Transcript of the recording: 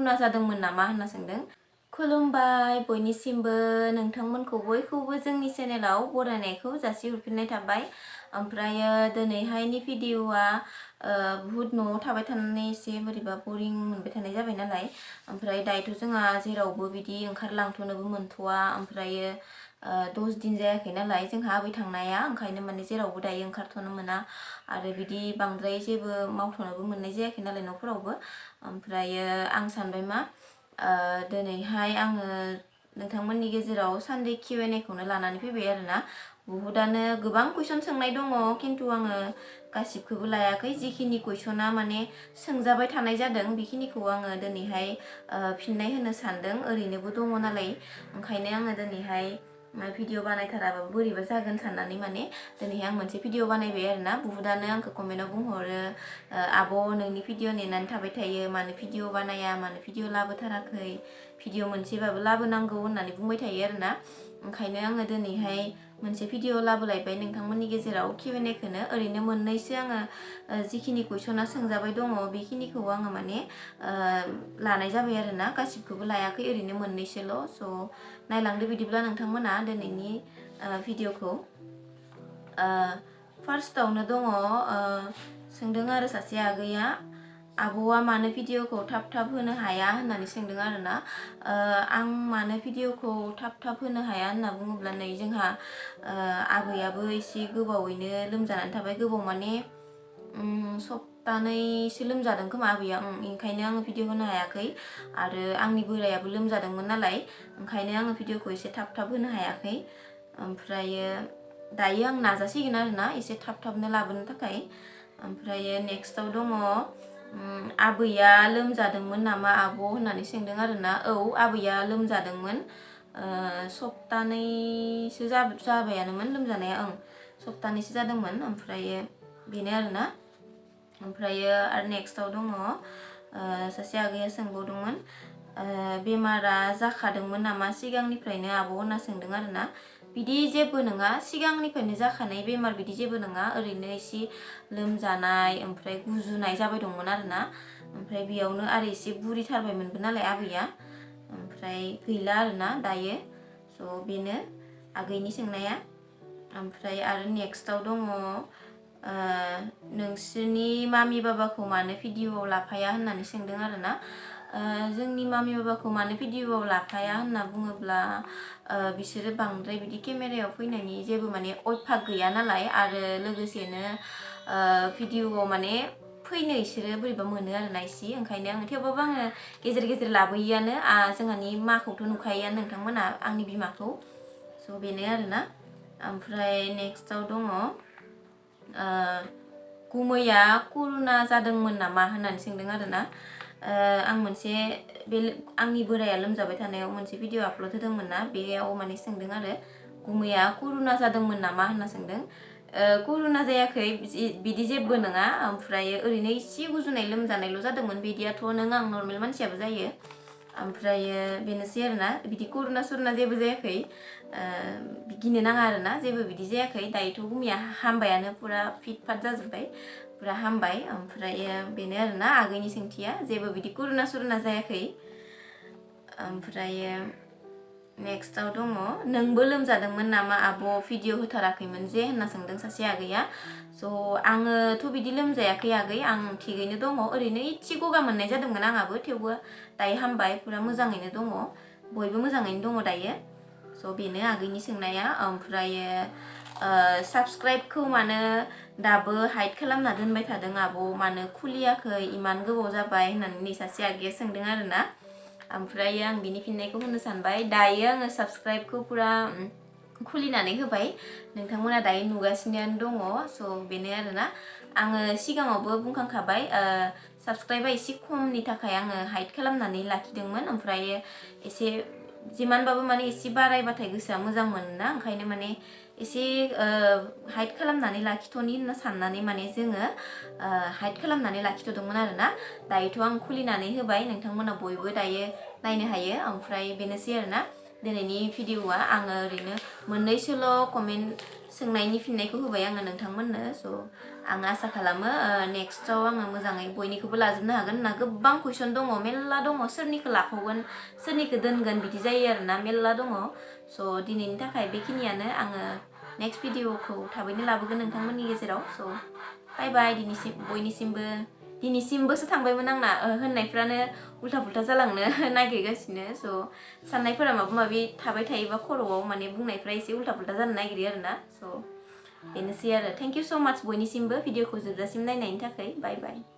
कुरुना जादोंमोन नामा होनना सोंदों। खुलुमबाय बयनिसिमबो, नोंथांमोनखौ बयखौबो जोंनि चेनेलाव बरायनायखौ जासिहरफिननाय थाबाय। ओमफ्रायो दिनैहायनि भिडिअआ बुहुत न'आव थाबाय थानानै एसे बोरैबा बरिं मोनबाय थानाय जाबाय नालाय, ओमफ्राय दायोथ' जोंहा जेरावबो बिदि ओंखारलांथ'नोबो मोनथ'वा, ओमफ्रायो 10 दिन जायाखै नालाय जोंहा आबै थांनाया, ओंखायनो माने जेरावबो दायो ओंखारथ'नो मोना आरो बिदि बांद्राय जेबो मावथ'नोबो मोननाय जायाखै नालाय न'फोरावबो। ओमफ्रायो आं सानबाय मा दिनैहाय आङो नोंथांमोननि गेजेराव सानडे Q&A खौनो लानानै फैबाय आरोना। बुहुदानो गोबां कुइसन सोंनाय दङ, खिन्थु आङो गासिबखौबो लायाखै। जिखिनि कुइसना माने सोंजाबाय थानाय जादों बेखिनिखौ आङो दिनैहाय फिननाय होनो सानदों। ओरैनोबो दङ नालाय, ओंखायनो आङो दिनैहाय भिडिअ बानायथाराबाबो बोरैबा जागोन साननानै माने दिनैहाय आं मोनसे भिडिअ बानायबाय आरोना। बुहुदानो आंखौ कमेन्टआव बुंहरो, आब' नोंनि भिडिअ नेनानै थाबाय थायो, मानो भिडिअ बानाया, मानो भिडिअ लाबोथाराखै, भिडिअ मोनसेबाबो लाबोनांगौ होननानै बुंबाय थायो आरोना। ओंखायनो आङो दिनैहाय मोनसे भिडिअ लाबोलायबाय नोंथांमोननि गेजेराव Q&A खौनो। ओरैनो मोननैसो आङो जिखिनि कुइसना सोंजाबाय दङ बेखिनिखौ आङो माने लानाय जाबाय आरोना, गासिबखौबो लायाखै, ओरैनो मोननैसोल'। स' नायलांदो बिदिब्ला नोंथांमोना दिनैनि भिडिअखौ। फार्स्टआवनो दङ, सोंदों आरो सासे आगैया, आब'आ मानो भिडिअखौ थाब थाब होनो हाया होननानै सोंदों आरोना। आं मानो भिडिअखौ थाब थाब होनो हाया होनना बुङोब्ला, नै जोंहा आबैयाबो एसे गोबावैनो लोमजानानै थाबाय। गोबाव माने सप्तानैसो लोमजादों खोमा आबैया, ओंखायनो आङो भिडिअ होनो हायाखै। आरो आंनि बोरायाबो लोमजादोंमोन नालाय, ओंखायनो आङो भिडिअखौ एसे थाब थाब होनो हायाखै। ओमफ्रायो दायो आं नाजासिगोन आरोना एसे थाब थाबनो लाबोनो थाखाय। ओमफ्रायो नेक्स्टआव दङ, आबैया लोमजादोंमोन नामा आब' होननानै सोंदों आरोना। औ, आबैया लोमजादोंमोन, सप्तानैसो जाबायानोमोन लोमजानाया, सप्तानैसो जादोंमोन। ओमफ्रायो बेनो आरोना। ओमफ्रायो आरो नेक्स्टआव दङ, सासे आगैया सोंबावदोंमोन, बेमारा जाखादोंमोन नामा सिगांनिफ्रायनो आब' होनना सोंदों आरोना। बिदि जेबो नङा, सिगांनिफ्रायनो जाखानाय बेमार बिदि जेबो नङा, ओरैनो एसे लोमजानाय ओमफ्राय गुजुनाय जाबाय दंमोन आरोना। ओमफ्राय बेयावनो आरो एसे बुरिथारबायमोनबो नालाय आबैया, ओमफ्राय गैला आरोना दायो। स' बेनो आगैनि सोंनाया। ओमफ्राय आरो नेक्स्टआव दङ, नोंसोरनि मामि बाबाखौ मानो भिडिअआव लाफाया होननानै सोंदों आरोना। जोंनि मामि बाबाखौ मानो भिडिअआव लाफाया होनना बुङोब्ला, बिसोरो बांद्राय बिदि केमेरायाव फैनायनि जेबो माने अयभाग गैया नालाय, आरो लोगोसेनो भिडिअआव माने फैनो इसोरो बोरैबा मोनो आरोना इसे। ओंखायनो आङो, थेवबाबो आङो गेजेर गेजेर लाबोयोआनो। जोंहानि माखौथ' नुखायोआनो नोंथांमोना, आंनि बिमाखौ। स' बेनो आरोना। ओमफ्राय नेक्स्टआव दङ, गुमैया कुरुना जादोंमोन नामा होननानै सोंदों आरोना। आं मोनसे बे आंनि बोराया लोमजाबाय थानायाव मोनसे भिडिअ आपल'ड होदोंमोन ना, बेयाव माने सोंदों आरो, गुमैया कुरुना जादोंमोन नामा होनना सोंदों। कुरुना जायाखै, बिदि जेबो नङा। ओमफ्राय ओरैनो इसे गुजुनाय लोमजानायल' जादोंमोन, बिदियाथ' नों आं नर्मेल मानसियाबो जायो। ओमफ्रायो बेनोसै आरोना, बिदि कुरुना सुरुना जेबो जायाखै, गिनो नाङा आरोना, जेबो बिदि जायाखै। दायोथ' गुमैया हामबायानो, पुरा फिट फाट जाजोब्बाय, पुरा हामबाय। ओमफ्रायो बेनो आरोना आगैनि सोंथिया, जेबो बिदि कुरुना सुरुना जायाखै। ओमफ्रायो नेक्स्टआव दङ, नोंबो लोमजादोंमोन नामा आब', भिडिअ होथाराखैमोन जे होनना सोंदों सासे आगैया। स' आङोथ' बिदि लोमजायाखै आगै, आं थिगैनो दङ। ओरैनो इसे गगा मोननाय जादोंमोन आंहाबो, थेवबो दायो हामबाय, पुरा मोजाङैनो दङ, बयबो मोजाङैनो दङ दायो। स' बेनो आगैनि सोंनाया। ओमफ्रायो साबस्क्राइबखौ मानो दाबो हाइड खालामना दोनबाय थादों आब', मानो खुलियाखै, इमान गोबाव जाबाय होननानै नै सासे आगैया सोंदों आरोना। ओमफ्रायो आं बिनि फिननायखौ होनो सानबाय, दायो आङो साबस्क्राइबखौ पुरा खुलिनानै होबाय, नोंथांमोना दायो नुगासिनोआनो दङ। स' बेनो आरोना, आङो सिगाङावबो बुंखांखाबाय, साबस्क्राइबा एसे खमनि थाखाय आङो हाइड खालामनानै लाखिदोंमोन। ओमफ्रायो एसे जिमानबाबो माने एसे बारायबाथाय गोसोआ मोजां मोनोना, ओंखायनो माने एसे हाइड खालामनानै लाखिथ'नि होनना साननानै माने जोङो हाइड खालामनानै लाखिथ'दोंमोन आरोना। दायोथ' आं खुलिनानै होबाय, नोंथांमोना बयबो दायो नायनो हायो। ओमफ्राय बेनोसै आरोना दिनैनि भिडिअआ। आङो ओरैनो मोननैसोल' कमेन्ट सोंनायनि फिननायखौ होबाय आङो नोंथांमोननो। स' आं आसा खालामो नेक्स्टआव आङो मोजाङै बयनिखौबो लाजोबनो हागोन होनना गोबां कुइसन दङ मेल्ला दङ सोरनिखौ लाख'गोन सोरनिखौ दोनगोन बिदि जायो आरोना मेल्ला दङ स' दिनैनि थाखाय बेखिनियानो आङो नेक्स्ट भिडिअखौ थाबैनो लाबोगोन नोंथांमोननि गेजेराव स' बाय बाय दिनैसिमबोसो थांबायमोन आंना होननायफ्रानो उल्था पुल्था जालांनो नागिरगासिनो स' साननायफोरा माबा माबि थाबाय थायोबा खर'आव माने बुंनायफ्रा एसे उल्था पुल्था जानो नागिरो आरोना स' बेनोसै आरो थेंक इउ स' माच बयनिसिमबो भिडिअखौ जोबजासिम नायनायनि थाखाय बाय बाय